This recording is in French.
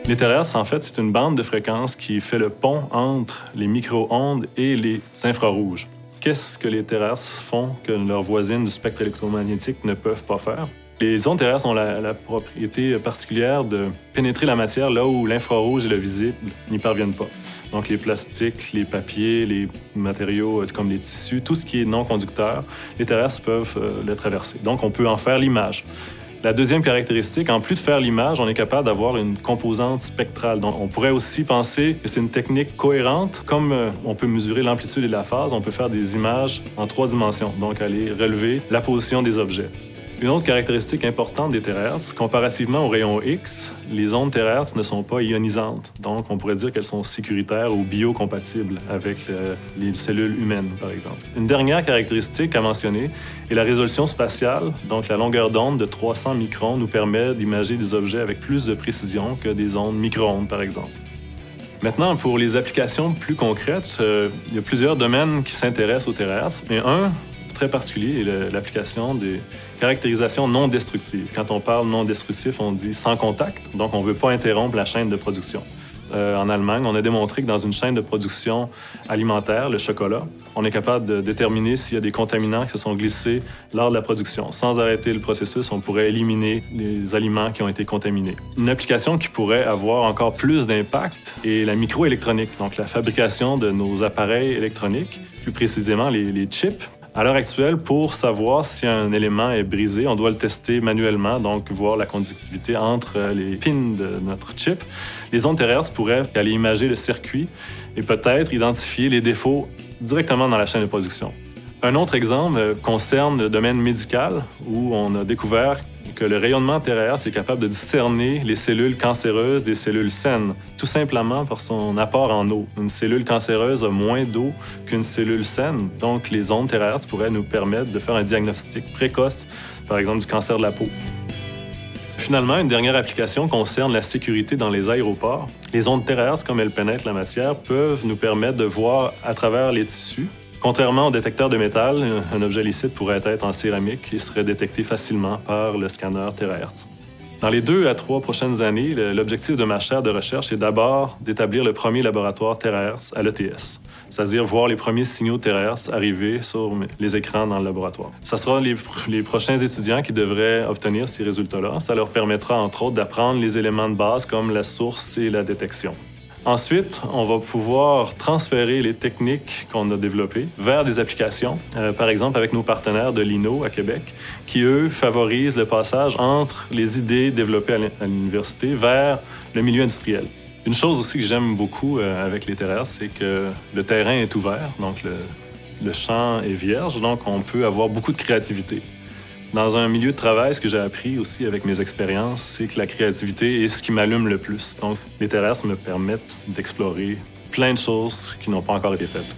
Les terahertz, en fait, c'est une bande de fréquences qui fait le pont entre les micro-ondes et les infrarouges. Qu'est-ce que les terahertz font que leurs voisines du spectre électromagnétique ne peuvent pas faire? Les ondes terahertz ont la propriété particulière de pénétrer la matière là où l'infrarouge et le visible n'y parviennent pas. Donc les plastiques, les papiers, les matériaux comme les tissus, tout ce qui est non conducteur, les terahertz peuvent le traverser. Donc on peut en faire l'image. La deuxième caractéristique, en plus de faire l'image, on est capable d'avoir une composante spectrale. Donc, on pourrait aussi penser que c'est une technique cohérente. Comme on peut mesurer l'amplitude et la phase, on peut faire des images en 3 dimensions, donc aller relever la position des objets. Une autre caractéristique importante des terahertz, comparativement aux rayons X, les ondes terahertz ne sont pas ionisantes. Donc, on pourrait dire qu'elles sont sécuritaires ou biocompatibles avec les cellules humaines, par exemple. Une dernière caractéristique à mentionner est la résolution spatiale. Donc, la longueur d'onde de 300 microns nous permet d'imager des objets avec plus de précision que des ondes micro-ondes, par exemple. Maintenant, pour les applications plus concrètes, il y a plusieurs domaines qui s'intéressent aux terahertz, mais un très particulier est l'application des caractérisations non destructives. Quand on parle non destructif, on dit sans contact, donc on ne veut pas interrompre la chaîne de production. En Allemagne, on a démontré que dans une chaîne de production alimentaire, le chocolat, on est capable de déterminer s'il y a des contaminants qui se sont glissés lors de la production. Sans arrêter le processus, on pourrait éliminer les aliments qui ont été contaminés. Une application qui pourrait avoir encore plus d'impact est la microélectronique, donc la fabrication de nos appareils électroniques, plus précisément les chips. À l'heure actuelle, pour savoir si un élément est brisé, on doit le tester manuellement, donc voir la conductivité entre les pins de notre chip. Les ondes terahertz pourraient aller imager le circuit et peut-être identifier les défauts directement dans la chaîne de production. Un autre exemple concerne le domaine médical, où on a découvert que le rayonnement terahertz est capable de discerner les cellules cancéreuses des cellules saines, tout simplement par son apport en eau. Une cellule cancéreuse a moins d'eau qu'une cellule saine, donc les ondes terahertz pourraient nous permettre de faire un diagnostic précoce, par exemple du cancer de la peau. Finalement, une dernière application concerne la sécurité dans les aéroports. Les ondes terahertz, comme elles pénètrent la matière, peuvent nous permettre de voir à travers les tissus. Contrairement au détecteur de métal, un objet licite pourrait être en céramique et serait détecté facilement par le scanner terahertz. Dans les 2 à 3 prochaines années, l'objectif de ma chaire de recherche est d'abord d'établir le premier laboratoire terahertz à l'ETS, c'est-à-dire voir les premiers signaux terahertz arriver sur les écrans dans le laboratoire. Ce sera les prochains étudiants qui devraient obtenir ces résultats-là. Ça leur permettra, entre autres, d'apprendre les éléments de base comme la source et la détection. Ensuite, on va pouvoir transférer les techniques qu'on a développées vers des applications, par exemple avec nos partenaires de l'INO à Québec, qui, eux, favorisent le passage entre les idées développées à l'université vers le milieu industriel. Une chose aussi que j'aime beaucoup avec les terahertz, c'est que le terrain est ouvert, donc le champ est vierge, donc on peut avoir beaucoup de créativité. Dans un milieu de travail, ce que j'ai appris aussi avec mes expériences, c'est que la créativité est ce qui m'allume le plus. Donc, les terahertz me permettent d'explorer plein de choses qui n'ont pas encore été faites.